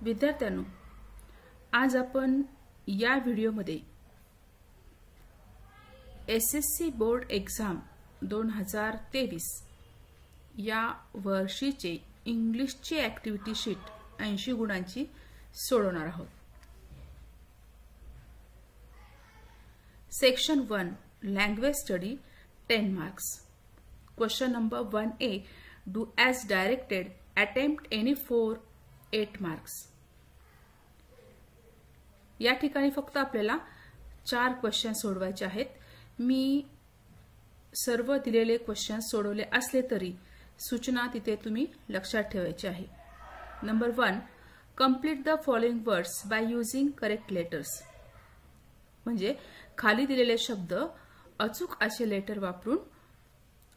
विद्यार्थ्यांनो, आज आपण या व्हिडिओमध्ये एसएससी बोर्ड एक्झाम 2023 या वर्षीचे इंग्लिशची ॲक्टिव्हिटी शीट 80 गुणांची सोडवणार आहोत। Section 1 language study 10 marks. Question number 1A do as directed attempt any 8 marks. या ठिकाणी फक्त आपल्याला 4 क्वेश्चन सोडवायचे आहेत। मी सर्व दिलेले क्वेश्चन सोडवले असले तरी सूचना तिथे तुम्ही लक्षात ठेवायची आहे। Number 1 complete the following words by using correct letters. म्हणजे खाली दिलेले शब्द अचूक असे लेटर वापरून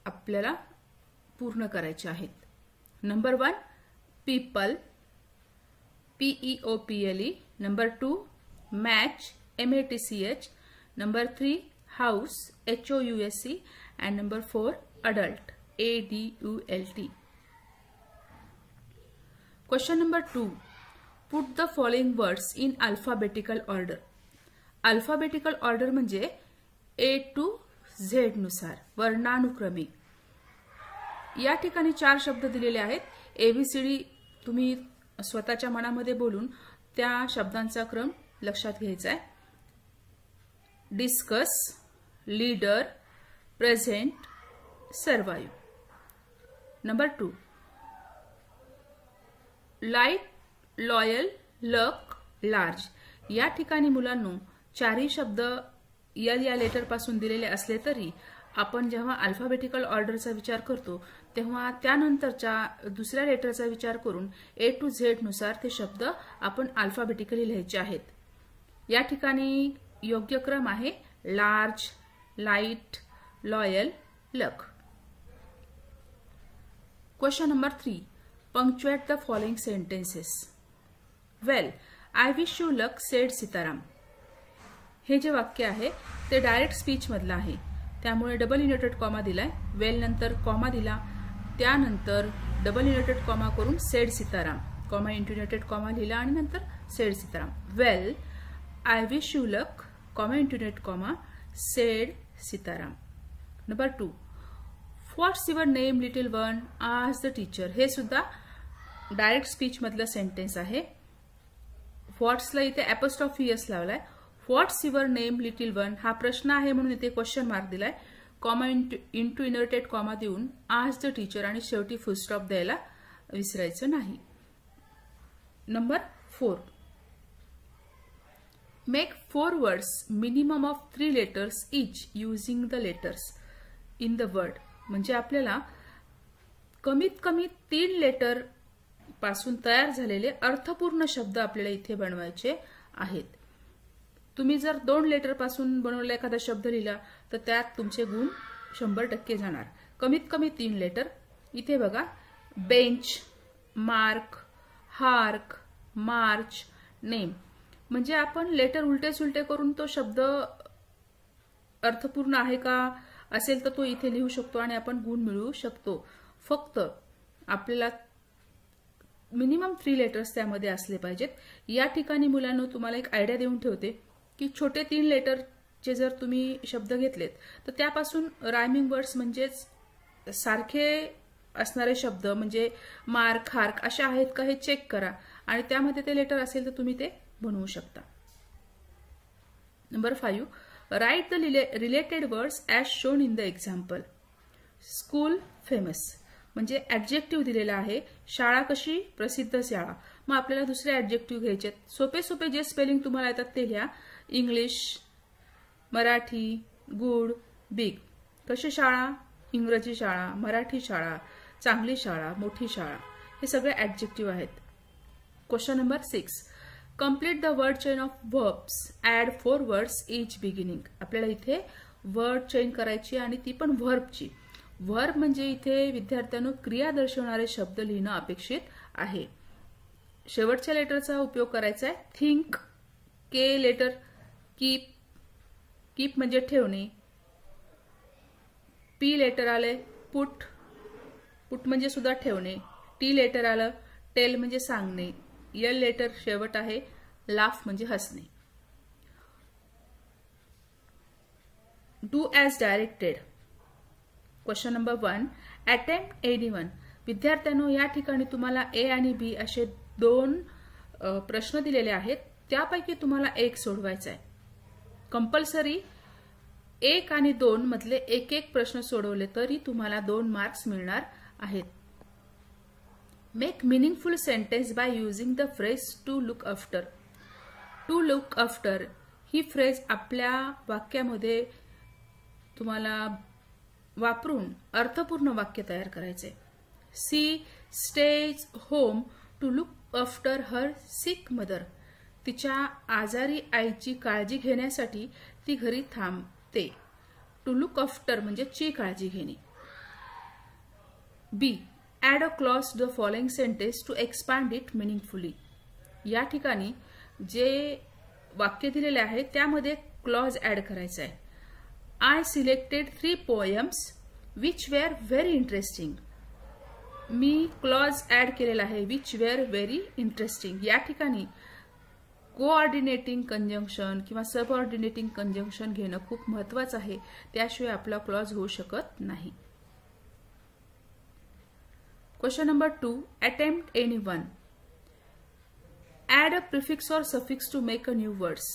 आपल्याला पूर्ण करायचे आहेत। Number 1 people PEOPLE, number 2 match MATCH, number 3 house HOUSE, and number 4 adult ADULT. Question number 2 put the following words in alphabetical order. Alphabetical order म्हणजे A to Z नुसार वर्णानुक्रमी। या ठिकाणी 4 शब्द दिलेले आहेत। ABCD तुम्ही स्वतःच्या मनामध्ये बोलून त्या शब्दांचा क्रम लक्षात घ्यायचा आहे। Discuss, leader, present, survive. Number 2 light, loyal, luck, large. या ठिकाणी मुलांनो 4ही शब्द या लेटर पासून दिलेले असले तरी आपण जेव्हा अल्फाबेटिकल ऑर्डरचा विचार करतो तेव्हा त्यानंतरच्या दुसऱ्या लेटरचा विचार करून A to Z नुसार ते शब्द आपण अल्फाबेटिकली लिहायचे आहेत। या ठिकाणी योग्य क्रम आहे large, light, loyal, luck. Question number 3 punctuate the following sentences. Well I wish you luck sed Sitaram. हे जे वाक्य आहे ते डायरेक्ट स्पीच मधलं आहे, त्यामुळे डबल इन्व्हर्टेड कॉमा दिलाय। वेल नंतर कॉमा दिला, त्यानंतर डबल इन्व्हर्टेड कॉमा करून sed Sitaram, comma into inverted comma लिहिला आणि नंतर sed Sitaram. Well I wish you luck, comma into inverted comma, sed Sitaram. Number 2 what's your name little one asked the teacher. हे सुद्धा डायरेक्ट स्पीच मधलं sentence आहे। व्हॉट्सला इथे ॲपोस्ट्रॉफी S लावलाय। व्हॉट्स युअर नेम लिटिल वन हा प्रश्न आहे म्हणून इथे क्वेश्चन मार्क दिलाय। कॉमा इंटू इन्व्हर्टेड कॉमा देऊन आस्क्ड द टीचर आणि शेवटी फुल स्टॉप द्यायला विसरायचं नाही। Number 4 make 4 words minimum of 3 letters each using the letters in the word। म्हणजे आपल्याला कमीत कमी 3 लेटर पासून तयार झालेले अर्थपूर्ण शब्द आपल्याला इथे बनवायचे आहेत। तुम्ही जर 2 लेटर पासून बनवलेला एखादा शब्द लिहिला तर त्यात तुमचे गुण 100% जाणार। कमीत कमी 3 लेटर। इथे बघा bench, mark, hark, March, name. म्हणजे आपण लेटर उलटे सुलटे करून तो शब्द अर्थपूर्ण आहे का असेल तर तो इथे लिहू शकतो आणि आपण गुण मिळवू शकतो। फक्त आपल्याला मिनिमम 3 लेटर्स त्यामध्ये असले पाहिजेत। या ठिकाणी मुलांना तुम्हाला एक आयडिया देऊन ठेवते की छोटे 3 लेटरचे जर तुम्ही शब्द घेतलेत तर त्यापासून रायमिंग वर्ड्स म्हणजेच सारखे असणारे शब्द म्हणजे मार्क, हार्क असे आहेत का हे चेक करा आणि त्यामध्ये ते लेटर असेल तर तुम्ही ते बनवू शकता। Number 5 right the related words as shown in the example. School famous म्हणजे ॲडजेक्टिव्ह दिलेला आहे। शाळा कशी प्रसिद्ध शाळा, मग आपल्याला दुसरे ॲडजेक्टिव्ह घ्यायचे। सोपे सोपे जे स्पेलिंग तुम्हाला येतात ते लिहा। English, Marathi, good, big. कशी शाळा, इंग्रजी शाळा, मराठी शाळा, चांगली शाळा, मोठी शाळा, हे सगळे ॲडजेक्टिव्ह आहेत। Question number 6 complete the word chain of verbs add 4 words each beginning. आपल्याला इथे वर्ड चेन करायची आणि ती पण व्हर्बची। व्हर्ब म्हणजे इथे विद्यार्थ्यांनो क्रिया दर्शवणारे शब्द लिहिणं अपेक्षित आहे। शेवटच्या लेटरचा उपयोग करायचा आहे। थिंक, के लेटर, कीप, कीप म्हणजे ठेवणे। पी लेटर आले पुट, पुट म्हणजे सुद्धा ठेवणे। टी लेटर आलं टेल म्हणजे सांगणे। एल लेटर शेवट आहे. लाफ म्हणजे हसणे. Do as directed. Question number 1. Attempt anyone. विद्यार्थ्यांनो, या ठिकाणी तुम्हाला ए आणि बी असे 2 प्रश्न दिलेले आहेत. त्यापैकी तुम्हाला एक सोडवायचा आहे. कंपल्सरी 1 आणि 2 मधले एक प्रश्न सोडवले तरी तुम्हाला 2 मार्क्स मिळणार आहेत. Make meaningful sentence by using the phrase to look after. To look after ही फ्रेज आपल्या वाक्यामध्ये तुम्हाला वापरून अर्थपूर्ण वाक्य तयार करायचे. She stays home to look after her sick mother. तिच्या आजारी आईची काळजी घेण्यासाठी ती घरी थांबते. टू लुक आफ्टर म्हणजे ची काळजी घेणे. B. Add a clause to the following sentence to expand it meaningfully. या ठिकाणी जे वाक्य दिलेले आहे त्यामध्ये क्लॉज ऍड करायचा आहे. I selected 3 poems which were very interesting. मी क्लॉज ऍड केलेला आहे विच वेअर व्हेरी इंटरेस्टिंग. या ठिकाणी कोऑर्डिनेटिंग कंजंक्शन किंवा सबऑर्डिनेटिंग कंजंक्शन घेणं खूप महत्वाचं आहे. त्याशिवाय आपला क्लॉज होऊ शकत नाही. Question number 2. Attempt anyone. Add a prefix or suffix to make a new words.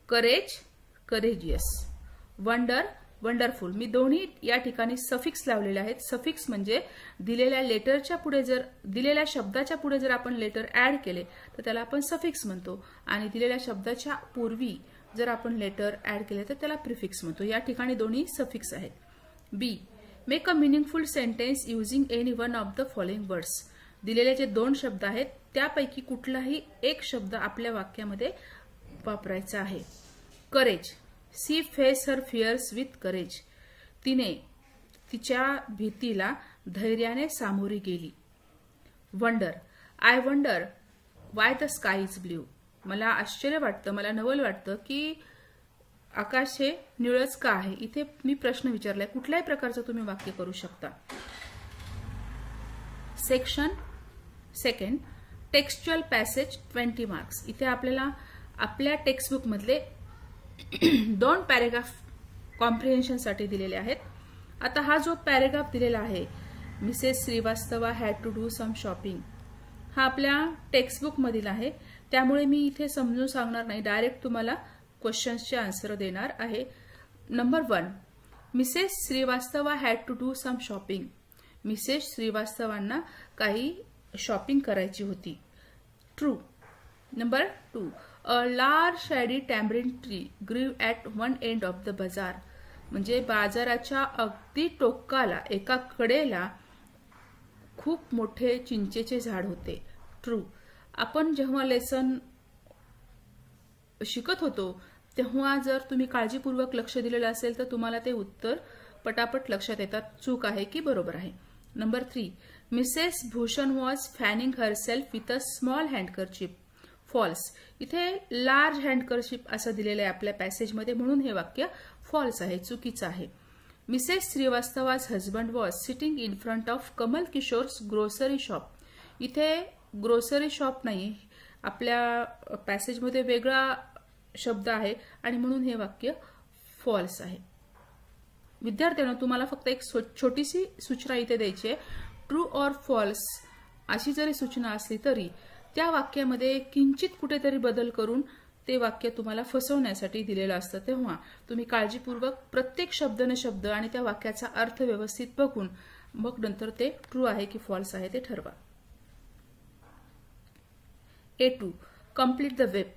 Courage, courageous. Wonder, wonderful. मी दोन्ही या ठिकाणी सफिक्स लावलेले आहेत. सफिक्स म्हणजे दिलेल्या लेटरच्या पुढे जर दिलेल्या शब्दाच्या पुढे जर आपण लेटर ऍड केले तर त्याला आपण सफिक्स म्हणतो आणि दिलेल्या शब्दाच्या पूर्वी जर आपण लेटर ऍड केले तर त्याला प्रिफिक्स म्हणतो. या ठिकाणी दोन्ही सफिक्स आहेत. B. Make a meaningful sentence using any one of the following words. दिलेले जे 2 शब्द आहेत त्यापैकी कुठलाही एक शब्द आपल्या वाक्यामध्ये वापरायचा आहे. Courage. She face her fears with courage. तिने तिच्या भीतीला धैर्याने सामोरी गेली. Wonder. I wonder why the sky is blue. मला आश्चर्य वाटतं, मला नवल वाटतं की आकाश हे निळच का आहे. इथे मी प्रश्न विचारलाय. कुठल्याही प्रकारचं तुम्ही वाक्य करू शकता. सेक्शन 2. Textual passage 20 marks. इथे आपल्याला आपल्या टेक्स्टबुक मधले 2 पॅरेग्राफ कॉम्प्रिहेन्शनसाठी दिलेले आहेत. आता हा जो पॅरेग्राफ दिलेला आहे, Mrs Shrivastava had to do some shopping, हा आपल्या टेक्स्टबुक मधील आहे. त्यामुळे मी इथे समजून सांगणार नाही, डायरेक्ट तुम्हाला क्वेश्चन्सचे आन्सर देणार आहे. Number 1. Mrs Shrivastava had to do some shopping. Mrs श्रीवास्तवांना काही शॉपिंग करायची होती. True. Number 2. A large shady tamarind tree grew at one end of the bazaar. म्हणजे बाजाराच्या अगदी टोकाला एका कडेला खूप मोठे चिंचेचे झाड होते. ट्रू. आपण जेव्हा लेसन शिकत होतो तेव्हा जर तुम्ही काळजीपूर्वक लक्ष दिलेलं असेल तर तुम्हाला ते उत्तर पटापट लक्षात येतात. चूक आहे की बरोबर आहे. Number 3. Mrs Bhushan was fanning herself with a small handkerchief. False. इथे लार्ज हँडकरशिप असं दिलेलं आहे आपल्या पॅसेजमध्ये, म्हणून हे वाक्य फॉल्स आहे, चुकीचं आहे. Mrs Shrivastava's husband was sitting in front of Kamal Kishore's grocery shop. इथे ग्रोसरी शॉप नाही, आपल्या पॅसेजमध्ये वेगळा शब्द आहे आणि म्हणून हे वाक्य फॉल्स आहे. विद्यार्थ्यांनो, तुम्हाला फक्त एक छोटीशी सूचना इथे द्यायची आहे. ट्रू ऑर फॉल्स अशी जरी सूचना असली तरी त्या वाक्यामध्ये किंचित कुठेतरी बदल करून ते वाक्य तुम्हाला फसवण्यासाठी दिलेलं असतं. तेव्हा तुम्ही काळजीपूर्वक प्रत्येक शब्द न शब्द आणि त्या वाक्याचा अर्थ व्यवस्थित बघून मग नंतर ते ट्रू आहे की फॉल्स आहे ते ठरवा. A2. Complete the web.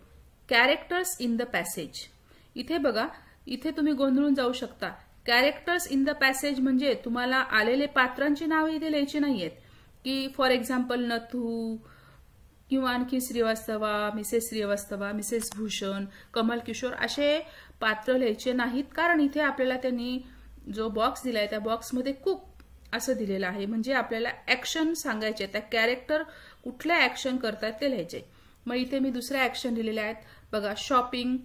Characters in the passage. इथे बघा, इथे तुम्ही गोंधळून जाऊ शकता. कॅरेक्टर्स इन द पॅसेज म्हणजे तुम्हाला आलेले पात्रांची नावे इथे लिहायची नाहीयेत की फॉर एक्झाम्पल नथू किंवा आणखी श्रीवास्तवा, मिसेस श्रीवास्तवा, मिसेस भूषण, कमल किशोर असे पात्र लिहायचे नाहीत. कारण इथे आपल्याला त्यांनी जो बॉक्स दिलाय त्या बॉक्समध्ये कुक असं दिलेलं आहे. म्हणजे आपल्याला ऍक्शन सांगायचे, त्या कॅरेक्टर कुठल्या ऍक्शन करतात ते लिहायचे. मग इथे मी दुसऱ्या ऍक्शन लिहिलेल्या आहेत बघा. Shopping,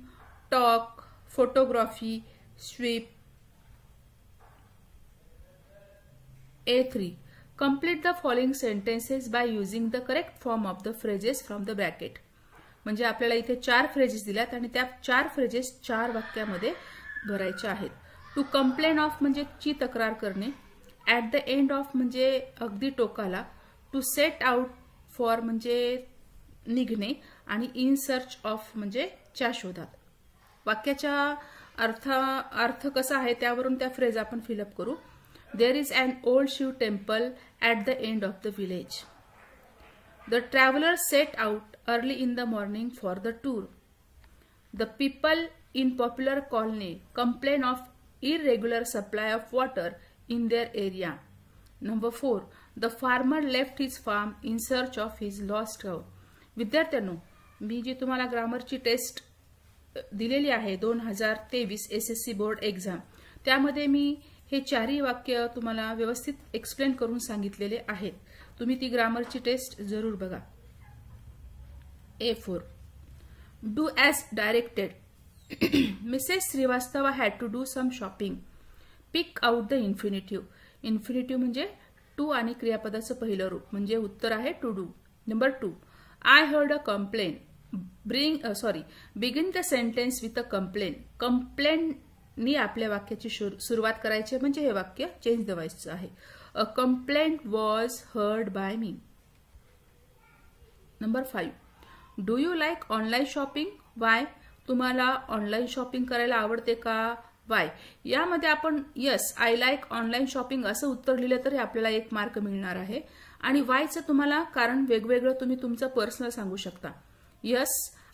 talk, photography, sweep. A3. Complete the following sentences by using the correct form of the phrases from the bracket. म्हणजे आपल्याला इथे 4 फ्रेजेस दिल्यात आणि त्या 4 फ्रेजेस 4 वाक्यामध्ये भरायच्या आहेत. टू कंप्लेन ऑफ म्हणजे ची तक्रार करणे, ॲट द एंड ऑफ म्हणजे अगदी टोकाला, टू सेट आउट फॉर म्हणजे निघणे आणि इन सर्च ऑफ म्हणजे च्या शोधात. वाक्याच्या अर्थ कसा आहे त्यावरून त्या फ्रेज आपण फिलअप करू. There is an old Shiv temple at the end of the village. The traveller set out early in the morning for the tour. The people in popular colony complain of irregular supply of water in their area. Number 4. The farmer left his farm in search of his lost cow. विद्यार्थ्यांनो, मी जी तुम्हाला ग्रामरची taste दिलेली आहे 2023 SSC board exam, त्यामध्ये मी हे 4ही वाक्य तुम्हाला व्यवस्थित explain करून सांगितलेले आहेत. तुम्ही ती ग्रामरची टेस्ट जरूर बघा. A4. Do as directed. Mrs. Srivastava had to do some shopping. Pick out the infinitive. Infinitive म्हणजे टू आणि क्रियापदाचं पहिलं रूप म्हणजे उत्तर आहे to do. Number 2. I heard a complaint. Begin the sentence with a complaint. Complaintनी आपल्या वाक्याची सुरुवात करायची म्हणजे हे वाक्य चेंज द व्हॉइसचं आहे. A complaint was heard by me. Number 5. Do you like online shopping? Why? तुम्हाला ऑनलाईन शॉपिंग करायला आवडते का? वाय. यामध्ये आपण yes I like online shopping असं उत्तर लिहिलं तरी आपल्याला 1 मार्क मिळणार आहे. आणि वायचं तुम्हाला कारण वेगवेगळं तुम्ही तुमचं पर्सनल सांगू शकता. Yes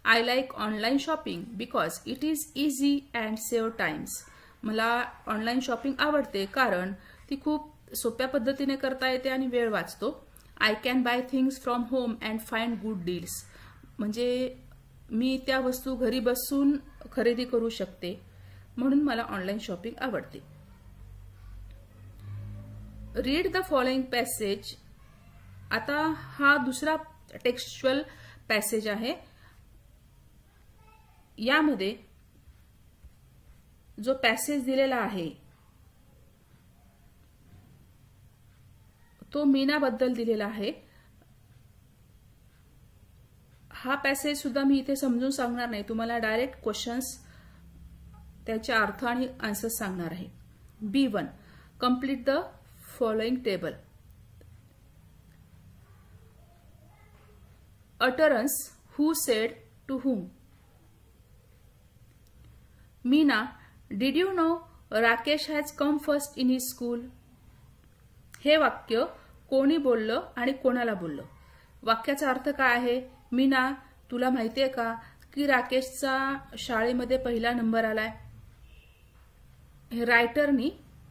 I like online shopping because it is easy and save times. मला ऑनलाईन शॉपिंग आवडते कारण ती खूप सोप्या पद्धतीने करता येते आणि वेळ वाचतो. I can buy things from home and find good deals. म्हणजे मी त्या वस्तू घरी बसून खरेदी करू शकते म्हणून मला ऑनलाईन शॉपिंग आवडते. Read the following passage. आता हा दुसरा टेक्स्च्युअल पॅसेज आहे. यामध्ये जो पॅसेज दिलेला आहे तो मीनाबद्दल दिलेला आहे. हा पॅसेज सुद्धा मी इथे समजून सांगणार नाही, तुम्हाला डायरेक्ट क्वेश्चन्स त्याचे अर्थ आणि आन्सर्स सांगणार आहे. B1. Complete the following table. Utterance who said to whom. Meena, did you know Rakesh has come first in his school. हे वाक्य कोणी बोललं आणि कोणाला बोललं. वाक्याचा अर्थ काय आहे? मीना, तुला माहितीये का की राकेशचा शाळेमध्ये पहिला नंबर आलाय. हे रायटरनी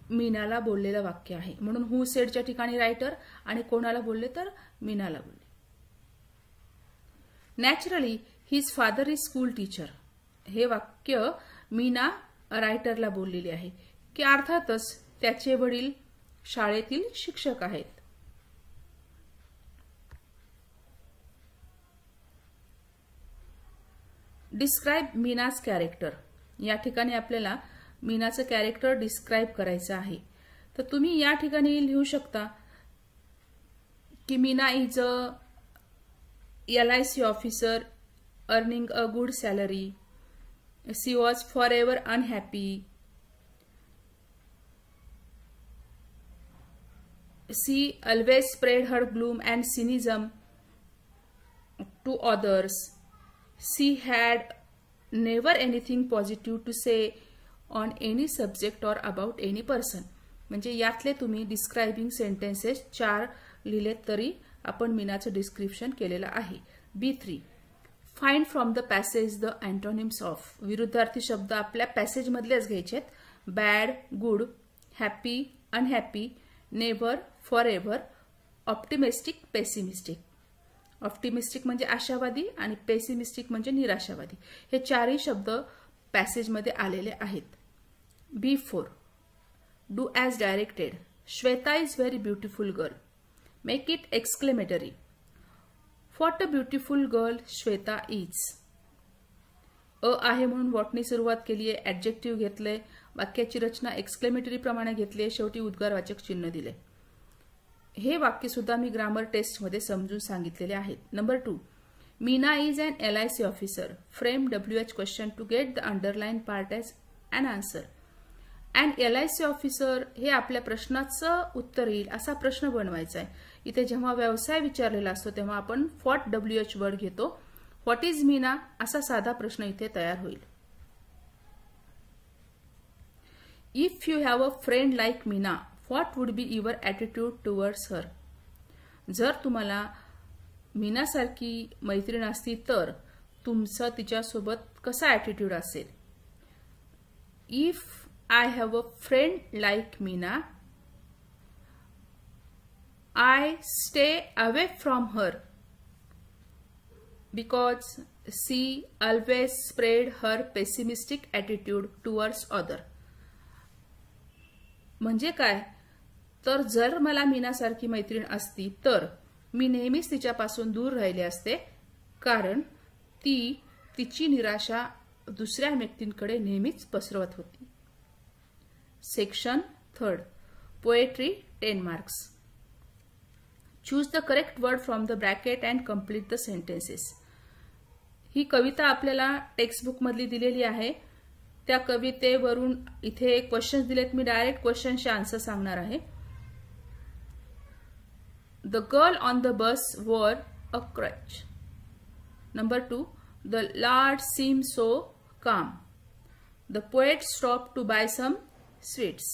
मीनाला बोललेलं वाक्य आहे म्हणून हू सेडच्या ठिकाणी रायटर आणि कोणाला बोलले तर मीनाला बोलले. Naturally his father is school teacher. हे वाक्य मीना रायटरला बोललेली आहे की अर्थातच त्याचे वडील शाळेतील शिक्षक आहेत. Describe Meena's character. या ठिकाणी आपल्याला मीनाचं कॅरेक्टर डिस्क्राइब करायचं आहे. तर तुम्ही या ठिकाणी लिहू शकता की Meena is a LIC officer earning a good salary. She was forever unhappy. She always spread her gloom and cynicism to others. She had never anything positive to say on any subject or about any person. म्हणजे यातले तुम्ही describing sentences 4 लिहिलेत तरी आपण मीनाचं description केलेलं आहे. B3. Find from the passage the antonyms of. विरुद्धार्थी शब्द आपल्या पॅसेज मधलेच घ्यायचेत. Bad, good, happy, unhappy, never, forever, optimistic, pessimistic. Optimistic म्हणजे आशावादी आणि पेसिमिस्टिक म्हणजे निराशावादी. हे 4ही शब्द पॅसेजमध्ये आलेले आहेत. B4. Do as directed. Shweta is very beautiful girl. Make it exclamatory. What a beautiful girl Shweta is. आहे म्हणून व्हॉटनी सुरुवात केली आहे, ऍडजेक्टिव्ह घेतले, वाक्याची रचना एक्सक्लेमेटरी प्रमाणे घेतली, शेवटी उद्गारवाचक चिन्ह दिले. हे वाक्य सुद्धा मी ग्रामर टेस्टमध्ये समजून सांगितलेले आहेत. Number 2, Meena is an LIC officer. Frame WH question to get the underline part as an answer. And LIC officer हे आपल्या प्रश्नाचं उत्तर येईल असा प्रश्न बनवायचा आहे. इथे जेव्हा व्यवसाय विचारलेला असतो तेव्हा आपण व्हॉट WH वर्ड घेतो. व्हॉट इज मीना असा साधा प्रश्न इथे तयार होईल. If you have a friend like Meena, what would be your attitude towards हर. जर तुम्हाला मीनासारखी मैत्रीण असती तर तुमचा तिच्यासोबत कसा ॲटिट्यूड असेल. If I have a friend like Meena, I stay away from her because she always spread her pessimistic attitude towards other. म्हणजे काय तर जर मला मीनासारखी मैत्रीण असती तर मी नेहमीच तिच्यापासून दूर राहिले असते, कारण ती तिची निराशा दुसऱ्या व्यक्तींकडे नेहमीच पसरवत होती. Section 3, Poetry 10 marks. Choose the correct word from the bracket and complete the sentences. ही कविता आपल्याला टेक्स्टबुक मधली दिलेली आहे. त्या कवितेवरून इथे क्वेश्चन्स दिलेत. मी डायरेक्ट क्वेश्चनचे आन्सर सांगणार आहे. The girl on the bus wore a crutch. Number 2, the lad seemed so calm. The poet stopped to buy some sweets.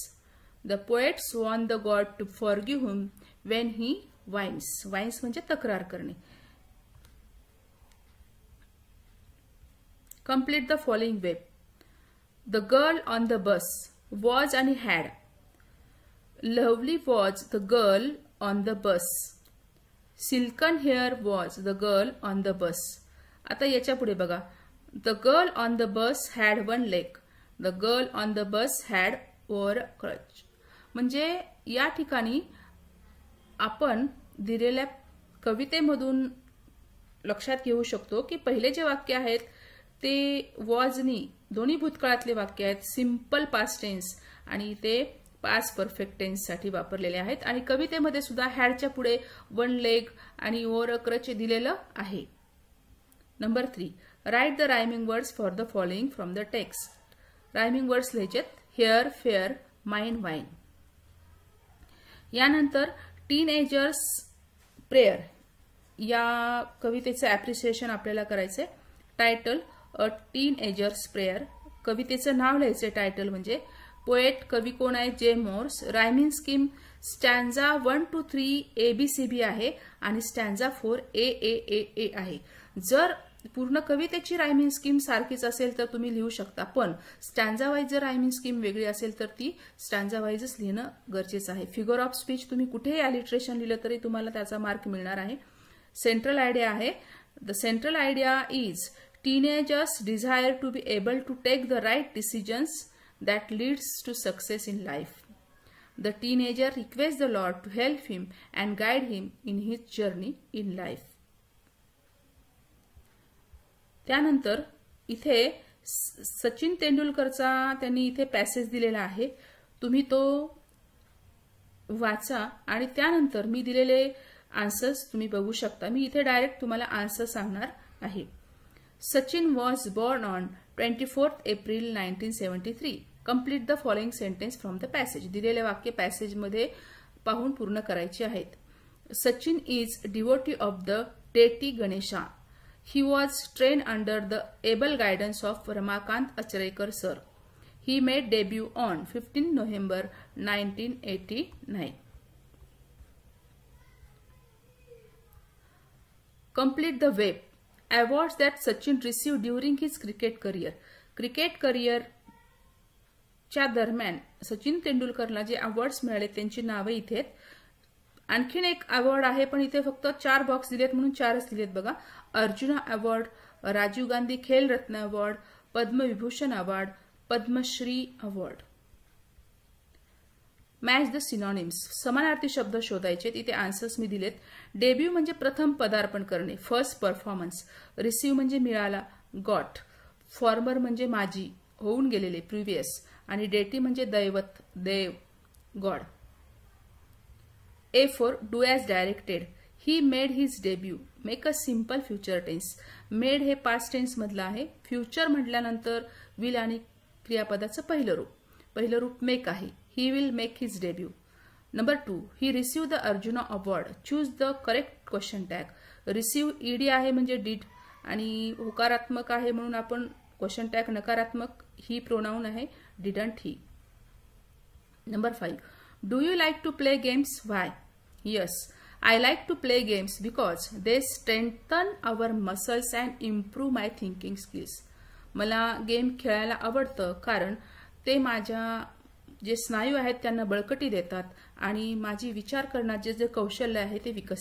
The poet warned the god to forgive him when he whines. Whines म्हणजे तक्रार करणे. Complete the following web. The girl on the bus was and had. Lovely was the girl on the bus. Silken hair was the girl on the bus. आता याच्या पुढे बघा. The girl on the bus had one leg. The girl on the bus had or crutch. म्हणजे या ठिकाणी आपण दिलेल्या कवितेमधून लक्षात घेऊ शकतो की पहिले जे वाक्य आहेत ते वॉजनी दोन्ही भूतकाळातले वाक्य आहेत. सिंपल पास्ट टेन्स आणि ते पास्ट परफेक्ट टेन्स साठी वापरलेले आहेत. आणि कवितेमध्ये सुद्धा हॅडच्या पुढे वन लेग आणि ओर क्रच दिलेलं आहे. Number 3, write the rhyming words for the following from the text. Rhyming words लिहायचेत. Hair, fair, mine, wine. यानंतर टीनएजर्स प्रेयर या कवितेचं ॲप्रिसिएशन आपल्याला करायचंय. Title a teenager's prayer. कवितेचं नाव लिहायचंय. टायटल म्हणजे पोएट कवी कोण आहे जे Morse. Rhyming scheme stanza 1 to 3 ABCB आहे आणि स्टॅन्झा 4 AAAA आहे. जर पूर्ण कवितेची रायमिंग स्कीम सारखीच असेल तर तुम्ही लिहू शकता, पण स्टॅन्झा वाईज जर रायमिंग स्कीम वेगळी असेल तर ती स्टॅन्झा वाईजच लिहिणं गरजेचं आहे. फिगर ऑफ स्पीच तुम्ही कुठेही अलिट्रेशन लिहिलं तरी तुम्हाला त्याचा मार्क मिळणार आहे. सेंट्रल आयडिया आहे. The central idea is teenagers desire to be able to take the right decisions that leads to success in life. The teenager request the lord to help him and guide him in his journey in life. त्यानंतर इथे सचिन तेंडुलकरचा त्यांनी इथे passage दिलेला आहे. तुम्ही तो वाचा आणि त्यानंतर मी दिलेले आन्सर्स तुम्ही बघू शकता. मी इथे डायरेक्ट तुम्हाला आन्सर सांगणार आहे. Sachin was born on 24 April 1973. Complete the following sentence from the passage. दिलेले वाक्य पॅसेजमध्ये पाहून पूर्ण करायचे आहेत. Sachin is devotee of the डेटी Ganesha. He was trained under the able guidance of Ramakant Achrekar sir. He made debut on 15 November 1989. Complete the web. Awards that Sachin received during his cricket career. Cricket career च्या दरम्यान सचिन तेंडुलकरला जे awards मिळाले त्यांची नावे इथे आहेत. आणखीन एक अवॉर्ड आहे पण इथे फक्त 4 बॉक्स दिलेत म्हणून 4च दिलेत बघा. अर्जुना award, Rajiv Gandhi Khel Ratna award, Padma Vibhushan award, Padma Shri award. Match the synonyms. समानार्थी शब्द शोधायचे. इथे आन्सर्स मी दिलेत. डेब्यू म्हणजे प्रथम पदार्पण करणे, फर्स्ट परफॉर्मन्स. रिसीव्ह म्हणजे मिळाला, गॉट. फॉर्मर म्हणजे माझी, होऊन गेलेले, प्रिव्हियस. आणि डेटी म्हणजे दैवत, देव, God. A for do as directed. He made his debut. Make a simple future tense. Made हे past tense मधलं आहे. फ्युचर म्हटल्यानंतर will आणि क्रियापदाचं पहिलं रूप make आहे. He will make his debut. Number 2. He received the Arjuna Award. Choose the correct question tag. Receive ed आहे म्हणजे did आणि होकारात्मक आहे म्हणून आपण क्वेश्चन टॅग नकारात्मक ही प्रोनाउन आहे didn't he. Number 5. Do you like to play games? Why? Yes, I like to play games because they strengthen our muscles and improve my thinking skills. मला गेम खेळायला आवडतं कारण ते माझ्या जे स्नायू आहेत त्यांना बळकटी देतात आणि माझी विचार करण्याचे जे कौशल्य आहे ते विकसित